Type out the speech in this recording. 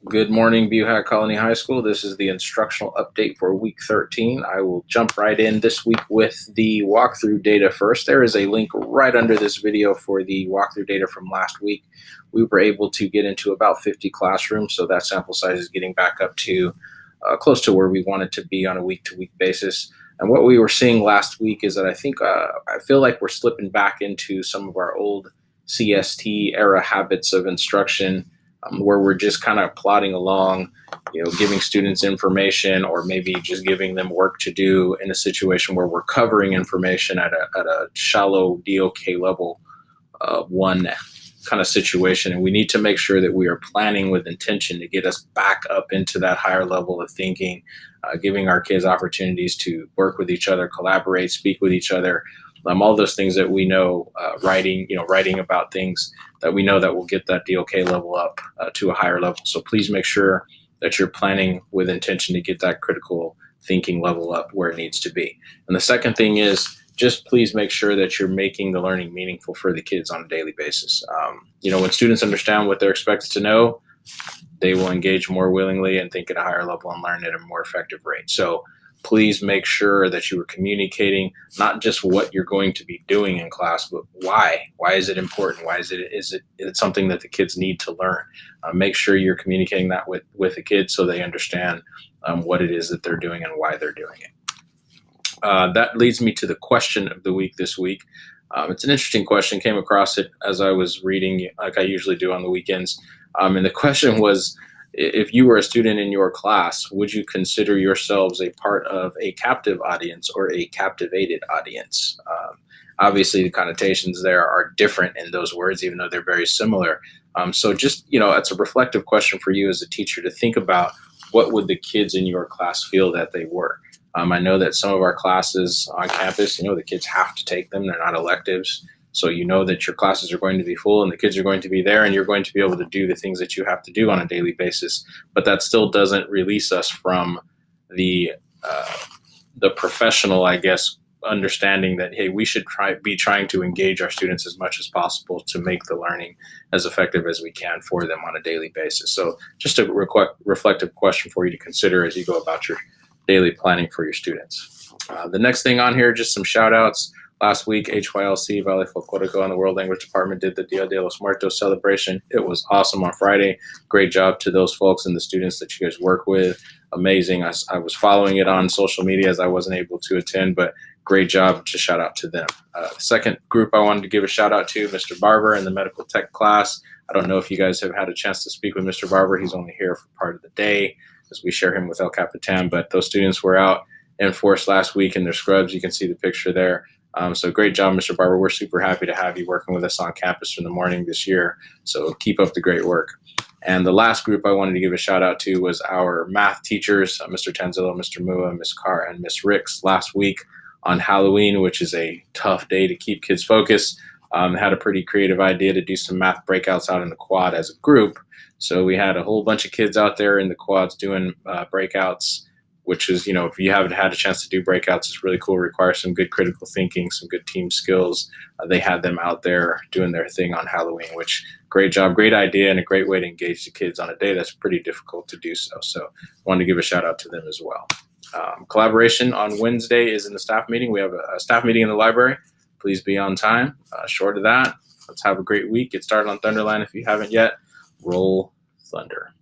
Good morning, Buhat Colony High School. This is the instructional update for week 13. I will jump right in this week with the walkthrough data first. There is a link right under this video for the walkthrough data from last week. We were able to get into about 50 classrooms, so that sample size is getting back up to close to where we want it to be on a week-to-week basis. And what we were seeing last week is that I feel like we're slipping back into some of our old CST era habits of instruction, where we're just kind of plodding along, giving students information or maybe just giving them work to do in a situation where we're covering information at a shallow DOK level one kind of situation. And we need to make sure that we are planning with intention to get us back up into that higher level of thinking, giving our kids opportunities to work with each other, collaborate, speak with each other. All those things that we know, writing about things that we know that will get that DOK level up to a higher level. So please make sure that you're planning with intention to get that critical thinking level up where it needs to be. And the second thing is just please make sure that you're making the learning meaningful for the kids on a daily basis. When students understand what they're expected to know, they will engage more willingly and think at a higher level and learn at a more effective rate. So please make sure that you are communicating not just what you're going to be doing in class, but why. Why is it important? Why is it something that the kids need to learn? Make sure you're communicating that with the kids so they understand what it is that they're doing and why they're doing it. That leads me to the question of the week this week. It's an interesting question. Came across it as I was reading, like I usually do on the weekends. And the question was, if you were a student in your class, would you consider yourselves a part of a captive audience or a captivated audience? Obviously, the connotations there are different in those words, even though they're very similar. So just, it's a reflective question for you as a teacher to think about what would the kids in your class feel that they were. I know that some of our classes on campus, the kids have to take them. They're not electives. So you know that your classes are going to be full and the kids are going to be there and you're going to be able to do the things that you have to do on a daily basis. But that still doesn't release us from the professional, understanding that, hey, we should be trying to engage our students as much as possible to make the learning as effective as we can for them on a daily basis. So just a reflective question for you to consider as you go about your daily planning for your students. The next thing on here, just some shout outs. Last week, HYLC, Valley Folklorico, and the World Language Department did the Dia de los Muertos celebration. It was awesome on Friday. Great job to those folks and the students that you guys work with. Amazing. I was following it on social media as I wasn't able to attend, but great job to shout out to them. The second group I wanted to give a shout out to, Mr. Barber and the medical tech class. I don't know if you guys have had a chance to speak with Mr. Barber. He's only here for part of the day as we share him with El Capitan, but those students were out in force last week in their scrubs. You can see the picture there. So great job, Mr. Barber. We're super happy to have you working with us on campus from the morning this year. So keep up the great work. And the last group I wanted to give a shout out to was our math teachers, Mr. Tanzillo, Mr. Mua, Ms. Carr, and Ms. Ricks last week on Halloween, which is a tough day to keep kids focused. Had a pretty creative idea to do some math breakouts out in the quad as a group. So we had a whole bunch of kids out there in the quads doing breakouts, which is, if you haven't had a chance to do breakouts, it's really cool. It requires some good critical thinking, some good team skills. They had them out there doing their thing on Halloween, which great job, great idea, and a great way to engage the kids on a day that's pretty difficult to do so. So I wanted to give a shout out to them as well. Collaboration on Wednesday is in the staff meeting. We have a staff meeting in the library. Please be on time. Short of that, let's have a great week. Get started on Thunderland if you haven't yet. Roll Thunder.